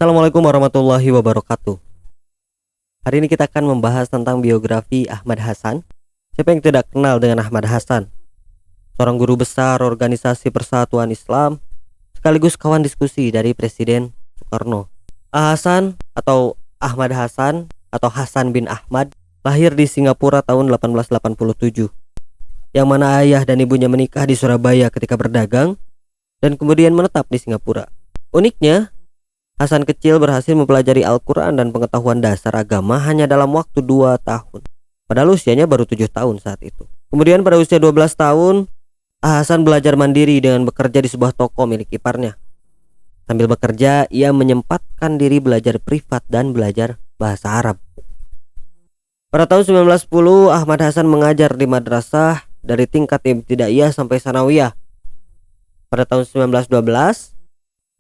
Assalamualaikum warahmatullahi wabarakatuh. Hari ini kita akan membahas tentang biografi Ahmad Hasan. Siapa yang tidak kenal dengan Ahmad Hasan? Seorang guru besar organisasi Persatuan Islam, sekaligus kawan diskusi dari Presiden Soekarno. Hasan atau Ahmad Hasan atau Hasan bin Ahmad lahir di Singapura tahun 1887, yang mana ayah dan ibunya menikah di Surabaya ketika berdagang dan kemudian menetap di Singapura. Uniknya, Hasan kecil berhasil mempelajari Al-Quran dan pengetahuan dasar agama hanya dalam waktu 2 tahun. Padahal usianya baru 7 tahun saat itu. Kemudian pada usia 12 tahun, Hasan belajar mandiri dengan bekerja di sebuah toko milik iparnya. Sambil bekerja, ia menyempatkan diri belajar privat dan belajar bahasa Arab. Pada tahun 1910, Ahmad Hasan mengajar di madrasah dari tingkat ibtidaiyah sampai sanawiyah. Pada tahun 1912,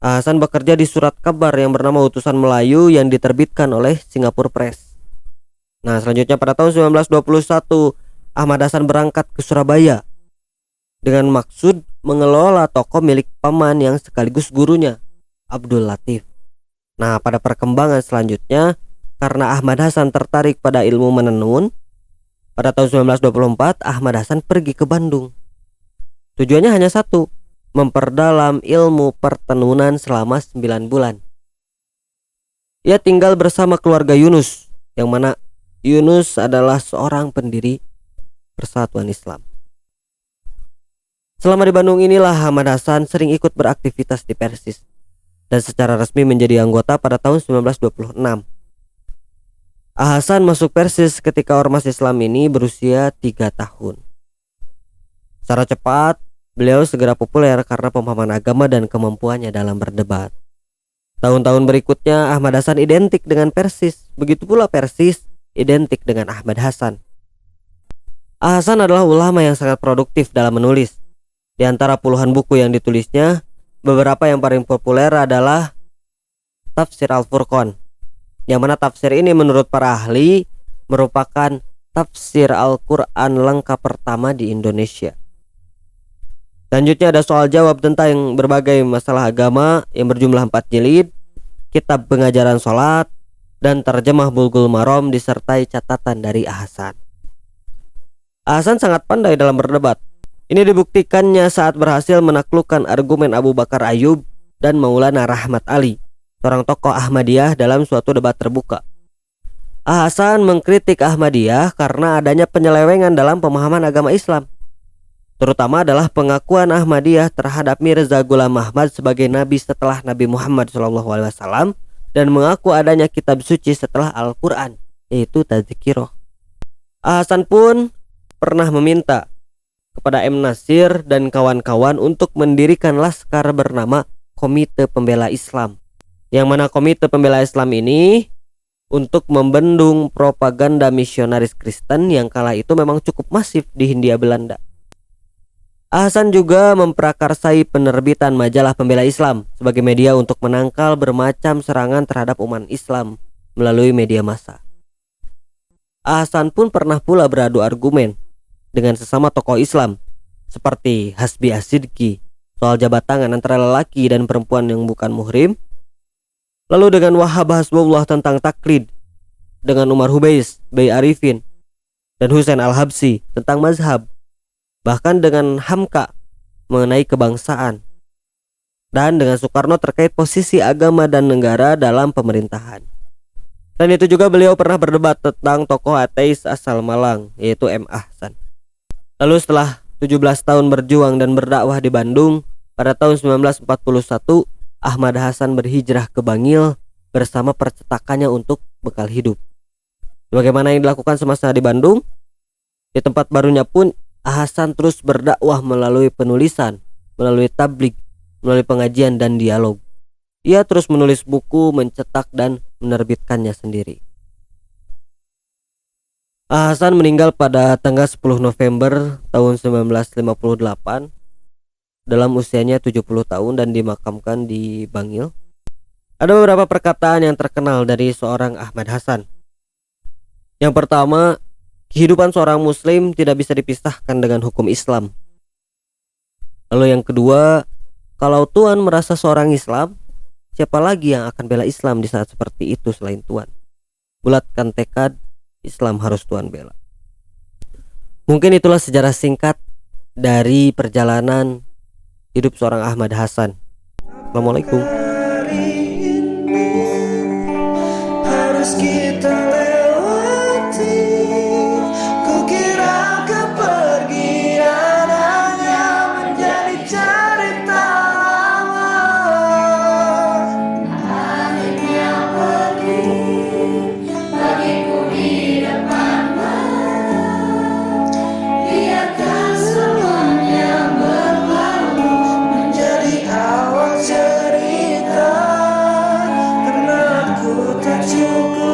Hasan bekerja di surat kabar yang bernama Utusan Melayu yang diterbitkan oleh Singapore Press. Nah, selanjutnya pada tahun 1921, Ahmad Hasan berangkat ke Surabaya dengan maksud mengelola toko milik paman yang sekaligus gurunya, Abdul Latif. Nah, pada perkembangan selanjutnya, karena Ahmad Hasan tertarik pada ilmu menenun, pada tahun 1924 Ahmad Hasan pergi ke Bandung. Tujuannya hanya satu, memperdalam ilmu pertenunan selama 9 bulan. Ia tinggal bersama keluarga Yunus, yang mana Yunus adalah seorang pendiri Persatuan Islam. Selama di Bandung inilah Ahmad Hasan sering ikut beraktivitas di Persis dan secara resmi menjadi anggota pada tahun 1926. Hasan masuk Persis ketika ormas Islam ini berusia 3 tahun. Secara cepat beliau segera populer karena pemahaman agama dan kemampuannya dalam berdebat. Tahun-tahun berikutnya Ahmad Hasan identik dengan Persis, begitu pula Persis identik dengan Ahmad Hasan. Hasan adalah ulama yang sangat produktif dalam menulis. Di antara puluhan buku yang ditulisnya, beberapa yang paling populer adalah Tafsir Al-Furqan, yang mana tafsir ini menurut para ahli merupakan tafsir Al-Quran lengkap pertama di Indonesia. Selanjutnya ada soal jawab tentang berbagai masalah agama yang berjumlah 4 jilid, kitab pengajaran sholat, dan terjemah Bulughul Maram disertai catatan dari Hasan. Hasan sangat pandai dalam berdebat. Ini dibuktikannya saat berhasil menaklukkan argumen Abu Bakar Ayyub dan Maulana Rahmat Ali, seorang tokoh Ahmadiyah, dalam suatu debat terbuka. Hasan mengkritik Ahmadiyah karena adanya penyelewengan dalam pemahaman agama Islam, terutama adalah pengakuan Ahmadiyah terhadap Mirza Ghulam Ahmad sebagai nabi setelah Nabi Muhammad SAW dan mengaku adanya kitab suci setelah Al-Quran, yaitu Tazkirah. Hasan pun pernah meminta kepada M. Nasir dan kawan-kawan untuk mendirikan laskar bernama Komite Pembela Islam, yang mana Komite Pembela Islam ini untuk membendung propaganda misionaris Kristen yang kala itu memang cukup masif di Hindia Belanda. Hasan juga memprakarsai penerbitan majalah Pembela Islam sebagai media untuk menangkal bermacam serangan terhadap umat Islam melalui media massa. Hasan pun pernah pula beradu argumen dengan sesama tokoh Islam seperti Hasbi As-Sidki soal jabat tangan antara lelaki dan perempuan yang bukan muhrim, lalu dengan Wahab Hasbullah tentang taklid, dengan Umar Hubais, Bay Arifin, dan Husain Al-Habsi tentang mazhab, bahkan dengan Hamka mengenai kebangsaan, dan dengan Soekarno terkait posisi agama dan negara dalam pemerintahan. Dan itu juga beliau pernah berdebat tentang tokoh ateis asal Malang, yaitu M. Ahsan. Lalu setelah 17 tahun berjuang dan berdakwah di Bandung, pada tahun 1941 Ahmad Hasan berhijrah ke Bangil bersama percetakannya untuk bekal hidup. Bagaimana yang dilakukan semasa di Bandung? Di tempat barunya pun Hasan terus berdakwah melalui penulisan, melalui tabligh, melalui pengajian dan dialog. Ia terus menulis buku, mencetak dan menerbitkannya sendiri. Hasan meninggal pada tanggal 10 November tahun 1958 dalam usianya 70 tahun dan dimakamkan di Bangil. Ada beberapa perkataan yang terkenal dari seorang Ahmad Hasan. Yang pertama, kehidupan seorang muslim tidak bisa dipisahkan dengan hukum Islam. Lalu yang kedua, kalau Tuhan merasa seorang Islam, Siapa lagi yang akan bela Islam di saat seperti itu selain Tuhan? Bulatkan tekad, Islam harus Tuhan bela. Mungkin itulah sejarah singkat dari perjalanan hidup seorang Ahmad Hasan. Assalamualaikum. Harus kita lewati. Kukira kepergian hanya menjadi cerita lama. Akhirnya pergi bagiku di depan mata. Biarkan semuanya berlalu menjadi awal cerita. Karena aku tak cukup